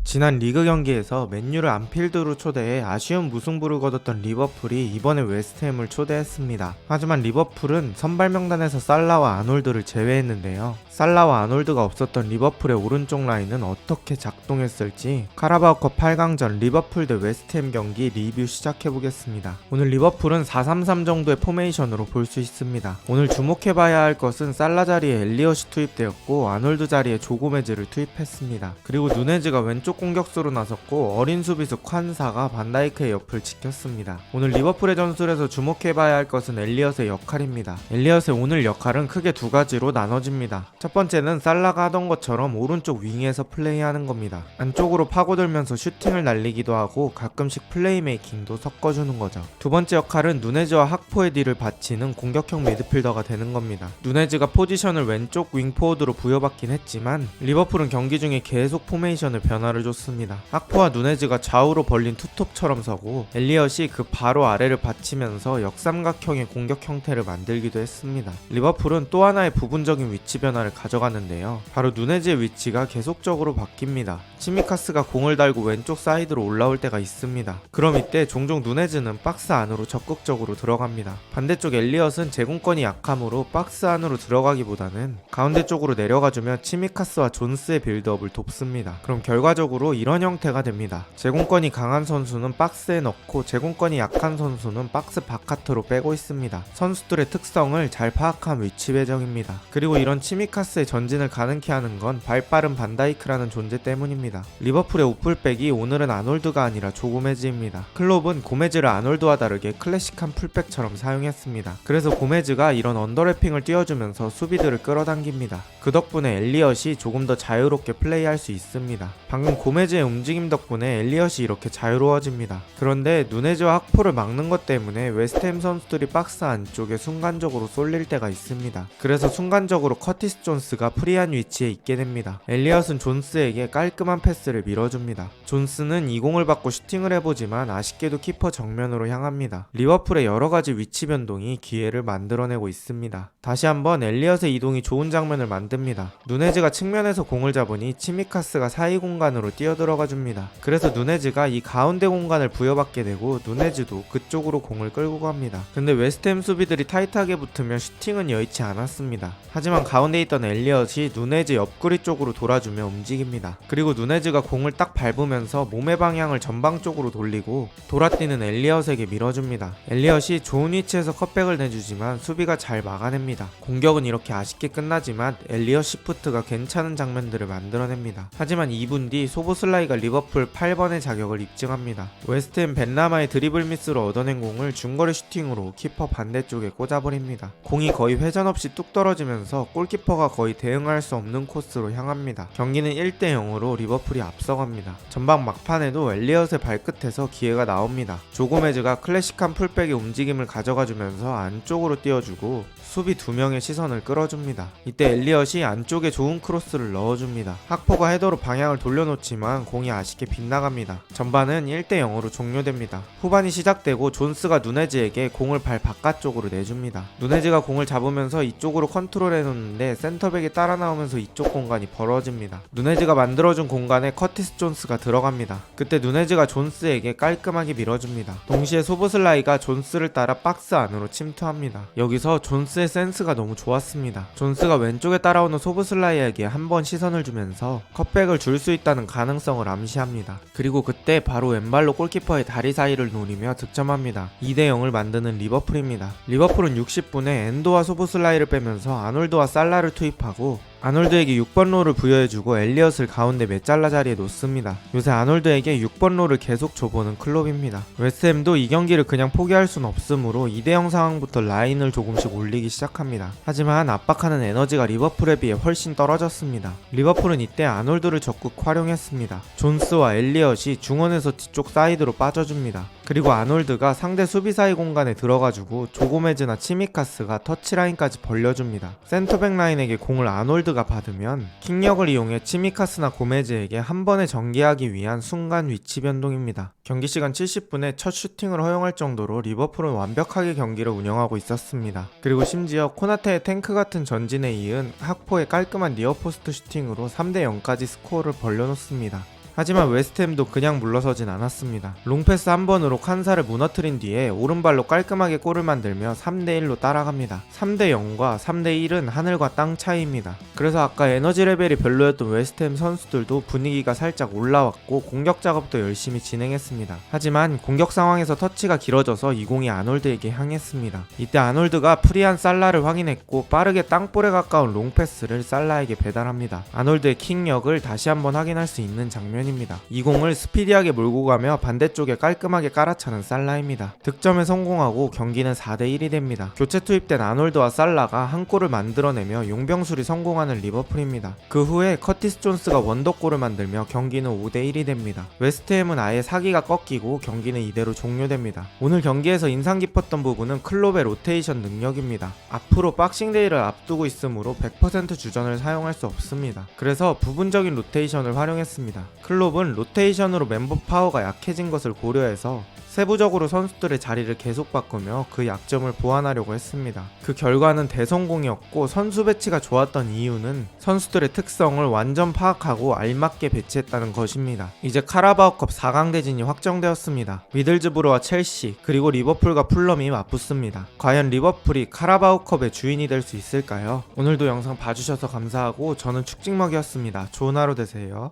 지난 리그 경기에서 맨유를 안필드로 초대해 아쉬운 무승부를 거뒀던 리버풀이 이번에 웨스트햄을 초대했습니다. 하지만 리버풀은 선발 명단에서 살라와 아놀드를 제외했는데요. 살라와 아놀드가 없었던 리버풀의 오른쪽 라인은 어떻게 작동했을지 카라바오컵 8강전 리버풀 대 웨스트햄 경기 리뷰 시작해보겠습니다. 오늘 리버풀은 4-3-3 정도의 포메이션으로 볼 수 있습니다. 오늘 주목해봐야 할 것은 살라 자리에 엘리엇이 투입되었고 아놀드 자리에 조고메즈를 투입했습니다. 그리고 누네즈가 왼쪽 공격수로 나섰고 어린 수비수 콴사가 반다이크의 옆을 지켰습니다. 오늘 리버풀의 전술에서 주목해봐야 할 것은 엘리엇의 역할입니다. 엘리엇의 오늘 역할은 크게 두 가지로 나눠집니다. 첫 번째는 살라가 하던 것처럼 오른쪽 윙에서 플레이하는 겁니다. 안쪽으로 파고들면서 슈팅을 날리기도 하고 가끔씩 플레이메이킹도 섞어주는 거죠. 두 번째 역할은 누네즈와 학포의 뒤를 받치는 공격형 미드필더가 되는 겁니다. 누네즈가 포지션을 왼쪽 윙포워드로 부여받긴 했지만 리버풀은 경기 중에 계속 포메이션을 변화를 줬습니다. 학포와 누네즈가 좌우로 벌린 투톱처럼 서고 엘리엇이 그 바로 아래를 받치면서 역삼각형의 공격 형태를 만들기도 했습니다. 리버풀은 또 하나의 부분적인 위치 변화를 가져갔는데요. 바로 누네즈의 위치가 계속적으로 바뀝니다. 치미카스가 공을 달고 왼쪽 사이드로 올라올 때가 있습니다. 그럼 이때 종종 누네즈는 박스 안으로 적극적으로 들어갑니다. 반대쪽 엘리엇은 제공권이 약하므로 박스 안으로 들어가기보다는 가운데 쪽으로 내려가주며 치미카스와 존스의 빌드업을 돕습니다. 그럼 결과적으로 이런 형태가 됩니다. 제공권이 강한 선수는 박스에 넣고 제공권이 약한 선수는 박스 바깥으로 빼고 있습니다. 선수들의 특성을 잘 파악한 위치 배정입니다. 그리고 이런 치미카스의 전진을 가능케 하는 건 발빠른 반다이크라는 존재 때문입니다. 리버풀의 우풀백이 오늘은 아놀드가 아니라 조고메즈입니다. 클롭은 고메즈를 아놀드와 다르게 클래식한 풀백처럼 사용했습니다. 그래서 고메즈가 이런 언더래핑을 띄워주면서 수비들을 끌어당깁니다. 그 덕분에 엘리엇이 조금 더 자유롭게 플레이할 수 있습니다. 방금 고메즈의 움직임 덕분에 엘리엇이 이렇게 자유로워집니다. 그런데 누네즈와 학포를 막는 것 때문에 웨스트햄 선수들이 박스 안쪽에 순간적으로 쏠릴 때가 있습니다. 그래서 순간적으로 커티스 존스가 프리한 위치에 있게 됩니다. 엘리엇은 존스에게 깔끔한 패스를 밀어줍니다. 존스는 이 공을 받고 슈팅을 해보지만 아쉽게도 키퍼 정면으로 향합니다. 리버풀의 여러가지 위치 변동이 기회를 만들어내고 있습니다. 다시 한번 엘리엇의 이동이 좋은 장면을 만듭니다. 누네즈가 측면에서 공을 잡으니 치미카스가 사이 공간으로 뛰어들어가 줍니다. 그래서 누네즈가 이 가운데 공간을 부여받게 되고 누네즈도 그쪽으로 공을 끌고 갑니다. 근데 웨스트햄 수비들이 타이트하게 붙으면 슈팅은 여의치 않았습니다. 하지만 가운데 있던 엘리엇이 누네즈 옆구리 쪽으로 돌아주며 움직입니다. 그리고 누네즈가 공을 딱 밟으면서 몸의 방향을 전방 쪽으로 돌리고 돌아뛰는 엘리엇에게 밀어줍니다. 엘리엇이 좋은 위치에서 컷백을 내주지만 수비가 잘 막아냅니다. 공격은 이렇게 아쉽게 끝나지만 엘리엇 시프트가 괜찮은 장면들을 만들어냅니다. 하지만 2분 뒤 소보슬라이가 리버풀 8번의 자격을 입증합니다. 웨스트햄 벤라마의 드리블 미스로 얻어낸 공을 중거리 슈팅으로 키퍼 반대쪽에 꽂아버립니다. 공이 거의 회전 없이 뚝 떨어지면서 골키퍼가 거의 대응할 수 없는 코스로 향합니다. 경기는 1대0으로 리버풀이 앞서갑니다. 전방 막판에도 엘리엇의 발끝에서 기회가 나옵니다. 조고메즈가 클래식한 풀백의 움직임을 가져가주면서 안쪽으로 띄워주고 수비 2명의 시선을 끌어줍니다. 이때 엘리엇이 안쪽에 좋은 크로스를 넣어줍니다. 학포가 헤더로 방향을 돌려놓지만 공이 아쉽게 빗나갑니다. 전반은 1대0으로 종료됩니다. 후반이 시작되고 존스가 누네즈에게 공을 발 바깥쪽으로 내줍니다. 누네즈가 공을 잡으면서 이쪽으로 컨트롤해놓는데 센터백이 따라 나오면서 이쪽 공간이 벌어집니다. 누네즈가 만들어준 공간에 커티스 존스가 들어갑니다. 그때 누네즈가 존스에게 깔끔하게 밀어줍니다. 동시에 소보슬라이가 존스를 따라 박스 안으로 침투합니다. 여기서 존스의 센스가 너무 좋았습니다. 존스가 왼쪽에 따라오는 소보슬라이에게 한 번 시선을 주면서 컷백을 줄 수 있다는 가능성을 암시합니다. 그리고 그때 바로 왼발로 골키퍼의 다리 사이를 노리며 득점합니다. 2대0을 만드는 리버풀입니다. 리버풀은 60분에 엔도와 소보슬라이를 빼면서 아놀드와 살라를 투입하고 아놀드에게 6번 롤을 부여해주고 엘리엇을 가운데 메잘라 자리에 놓습니다. 요새 아놀드에게 6번 롤을 계속 줘보는 클롭입니다. 웨스트햄도 이 경기를 그냥 포기할 순 없으므로 2대0 상황부터 라인을 조금씩 올리기 시작합니다. 하지만 압박하는 에너지가 리버풀에 비해 훨씬 떨어졌습니다. 리버풀은 이때 아놀드를 적극 활용했습니다. 존스와 엘리엇이 중원에서 뒤쪽 사이드로 빠져줍니다. 그리고 아놀드가 상대 수비 사이 공간에 들어가주고 조고메즈나 치미카스가 터치라인까지 벌려줍니다. 센터백 라인에게 공을 아놀드가 받으면 킥력을 이용해 치미카스나 고메즈에게 한 번에 전개하기 위한 순간 위치 변동입니다. 경기 시간 70분에 첫 슈팅을 허용할 정도로 리버풀은 완벽하게 경기를 운영하고 있었습니다. 그리고 심지어 코나테의 탱크 같은 전진에 이은 학포의 깔끔한 니어포스트 슈팅으로 3대0까지 스코어를 벌려놓습니다. 하지만 웨스트햄도 그냥 물러서진 않았습니다. 롱패스 한 번으로 칸사를 무너뜨린 뒤에 오른발로 깔끔하게 골을 만들며 3대1로 따라갑니다. 3대0과 3대1은 하늘과 땅 차이입니다. 그래서 아까 에너지 레벨이 별로였던 웨스트햄 선수들도 분위기가 살짝 올라왔고 공격 작업도 열심히 진행했습니다. 하지만 공격 상황에서 터치가 길어져서 이 공이 아놀드에게 향했습니다. 이때 아놀드가 프리한 살라를 확인했고 빠르게 땅볼에 가까운 롱패스를 살라에게 배달합니다. 아놀드의 킥력을 다시 한번 확인할 수 있는 장면입니다. 이 공을 스피디하게 몰고 가며 반대쪽에 깔끔하게 깔아차는 살라입니다. 득점에 성공하고 경기는 4대1이 됩니다. 교체 투입된 아놀드와 살라가 한 골을 만들어내며 용병술이 성공하는 리버풀입니다. 그 후에 커티스 존스가 원더골을 만들며 경기는 5대1이 됩니다. 웨스트햄은 아예 사기가 꺾이고 경기는 이대로 종료됩니다. 오늘 경기에서 인상 깊었던 부분은 클롭의 로테이션 능력입니다. 앞으로 박싱데이를 앞두고 있으므로 100% 주전을 사용할 수 없습니다. 그래서 부분적인 로테이션을 활용했습니다. 클롭은 로테이션으로 멤버 파워가 약해진 것을 고려해서 세부적으로 선수들의 자리를 계속 바꾸며 그 약점을 보완하려고 했습니다. 그 결과는 대성공이었고 선수 배치가 좋았던 이유는 선수들의 특성을 완전 파악하고 알맞게 배치했다는 것입니다. 이제 카라바오컵 4강 대진이 확정되었습니다. 미들즈브르와 첼시 그리고 리버풀과 풀럼이 맞붙습니다. 과연 리버풀이 카라바오컵의 주인이 될 수 있을까요? 오늘도 영상 봐주셔서 감사하고 저는 축직먹이었습니다. 좋은 하루 되세요.